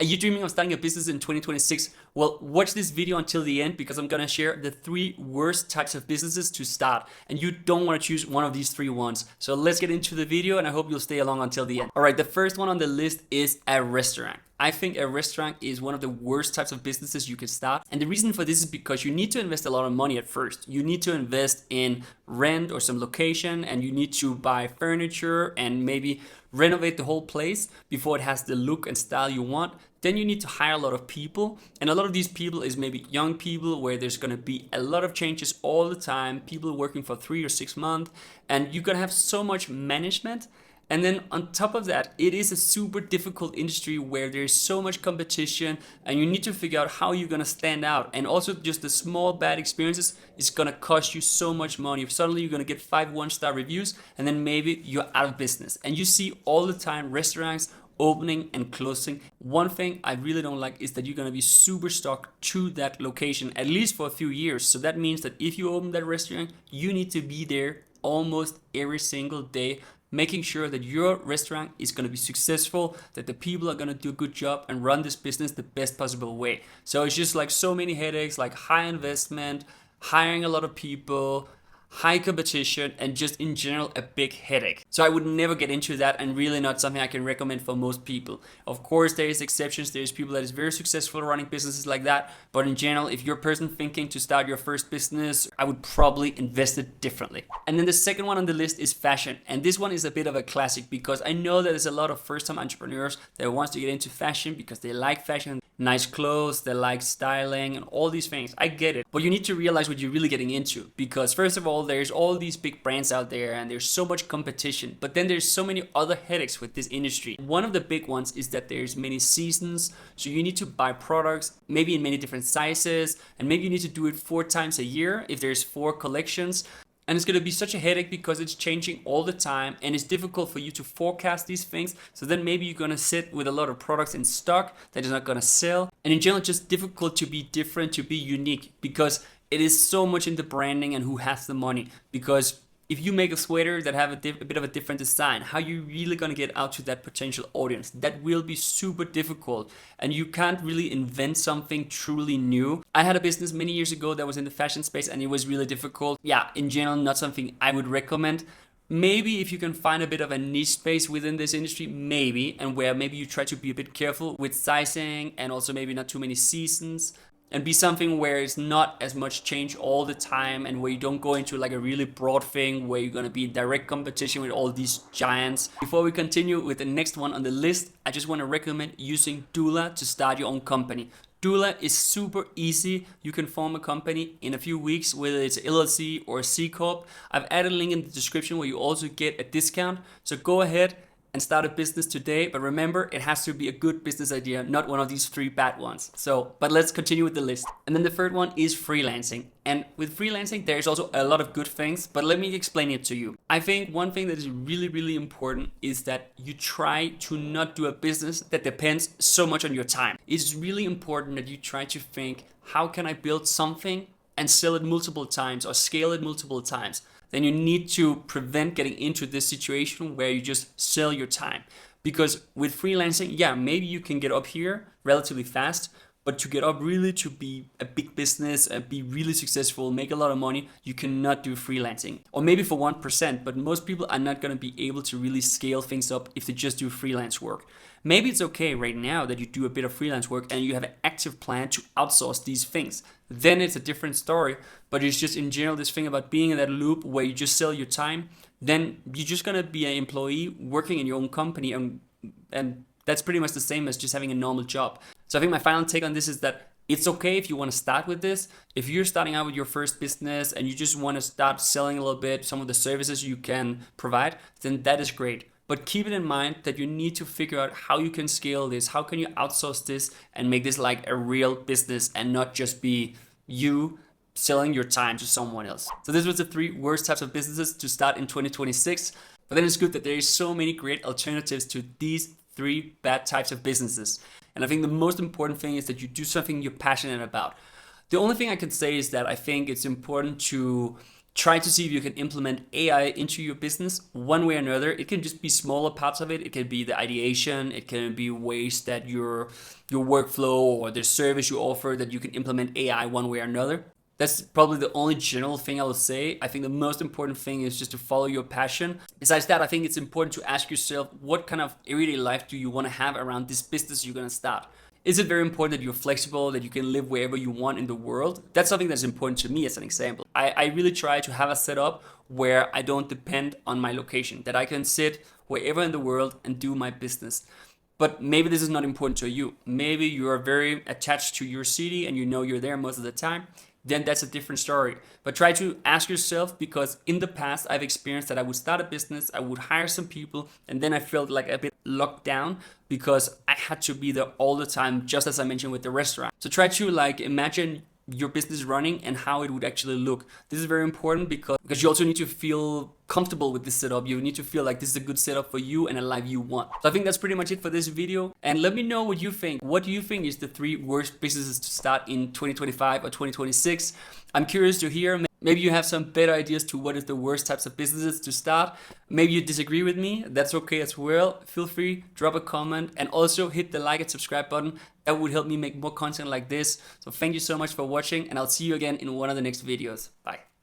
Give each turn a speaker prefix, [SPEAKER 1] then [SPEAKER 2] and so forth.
[SPEAKER 1] Are you dreaming of starting a business in 2026? Well, watch this video until the end because I'm gonna share the 3 worst types of businesses to start. And you don't wanna choose one of these 3 ones. So let's get into the video and I hope you'll stay along until the end. All right, the first one on the list is a restaurant. I think a restaurant is one of the worst types of businesses you can start. And the reason for this is because you need to invest a lot of money at first. You need to invest in rent or some location, and you need to buy furniture and maybe renovate the whole place before it has the look and style you want. Then you need to hire a lot of people, and a lot of these people is maybe young people where there's gonna be a lot of changes all the time, people working for 3 or 6 months, and you're gonna have so much management. And then on top of that, it is a super difficult industry where there's so much competition and you need to figure out how you're gonna stand out. And also just the small bad experiences is gonna cost you so much money. If suddenly you're gonna get 5 1-star reviews and then maybe you're out of business. And you see all the time restaurants opening and closing. One thing I really don't like is that you're gonna be super stuck to that location, at least for a few years. So that means that if you open that restaurant, you need to be there almost every single day, making sure that your restaurant is going to be successful, that the people are going to do a good job and run this business the best possible way. So it's just like so many headaches, like high investment, hiring a lot of people, high competition, and just in general a big headache. So I would never get into that, and really not something I can recommend for most people. Of course there is exceptions, there's people that is very successful running businesses like that, but in general if you're a person thinking to start your first business, I would probably invest it differently. And then the second one on the list is fashion, and this one is a bit of a classic because I know that there's a lot of first-time entrepreneurs that wants to get into fashion because they like fashion, nice clothes, they like styling and all these things. I get it, but you need to realize what you're really getting into, because first of all there's all these big brands out there and there's so much competition, but then there's so many other headaches with this industry. One of the big ones is that there's many seasons, so you need to buy products maybe in many different sizes, and maybe you need to do it 4 times a year if there's 4 collections. And it's going to be such a headache because it's changing all the time and it's difficult for you to forecast these things. So then maybe you're going to sit with a lot of products in stock that is not going to sell. And in general, it's just difficult to be different, to be unique, because it is so much in the branding and who has the money. Because if you make a sweater that have a bit of a different design, how you really gonna get out to that potential audience? That will be super difficult, and you can't really invent something truly new. I had a business many years ago that was in the fashion space and it was really difficult. Yeah, in general, not something I would recommend. Maybe if you can find a bit of a niche space within this industry, maybe, and where maybe you try to be a bit careful with sizing and also maybe not too many seasons, and be something where it's not as much change all the time, and where you don't go into like a really broad thing where you're going to be in direct competition with all these giants. Before we continue with the next one on the list, I just want to recommend using Doola to start your own company. Doola is super easy. You can form a company in a few weeks, whether it's LLC or C-Corp. I've added a link in the description where you also get a discount. So go ahead and start a business today, but remember, it has to be a good business idea, not one of these 3 bad ones. But let's continue with the list. And then the third one is freelancing. And with freelancing, there's also a lot of good things, but let me explain it to you. I think one thing that is really, really important is that you try to not do a business that depends so much on your time. It's really important that you try to think, how can I build something and sell it multiple times or scale it multiple times? Then you need to prevent getting into this situation where you just sell your time. Because with freelancing, yeah, maybe you can get up here relatively fast, but to get up really to be a big business and be really successful, make a lot of money, you cannot do freelancing. Or maybe for 1%, but most people are not going to be able to really scale things up if they just do freelance work. Maybe it's okay right now that you do a bit of freelance work and you have an active plan to outsource these things. Then it's a different story, but it's just in general this thing about being in that loop where you just sell your time. Then you're just going to be an employee working in your own company, and that's pretty much the same as just having a normal job. So I think my final take on this is that it's okay if you want to start with this. If you're starting out with your first business and you just want to start selling a little bit, some of the services you can provide, then that is great. But keep it in mind that you need to figure out how you can scale this, how can you outsource this and make this like a real business and not just be you selling your time to someone else. So this was the 3 worst types of businesses to start in 2026. But then it's good that there is so many great alternatives to these 3 bad types of businesses. And I think the most important thing is that you do something you're passionate about. The only thing I can say is that I think it's important to Try to see if you can implement AI into your business one way or another. It can just be smaller parts of it. It can be the ideation. It can be ways that your workflow or the service you offer that you can implement AI one way or another. That's probably the only general thing I would say. I think the most important thing is just to follow your passion. Besides that, I think it's important to ask yourself, what kind of everyday life do you want to have around this business you're going to start? Is it very important that you're flexible, that you can live wherever you want in the world? That's something that's important to me as an example. I really try to have a setup where I don't depend on my location, that I can sit wherever in the world and do my business. But maybe this is not important to you. Maybe you are very attached to your city and you know you're there most of the time. Then that's a different story. But try to ask yourself, because in the past I've experienced that I would start a business, I would hire some people, and then I felt like a bit locked down because I had to be there all the time, just as I mentioned with the restaurant. So try to imagine your business running and how it would actually look. This is very important because you also need to feel comfortable with this setup. You need to feel like this is a good setup for you and a life you want. So I think that's pretty much it for this video. And let me know what you think. What do you think is the 3 worst businesses to start in 2025 or 2026? I'm curious to hear. Maybe you have some better ideas to what is the worst types of businesses to start. Maybe you disagree with me. That's okay as well. Feel free, drop a comment, and also hit the like and subscribe button. That would help me make more content like this. So thank you so much for watching, and I'll see you again in one of the next videos. Bye.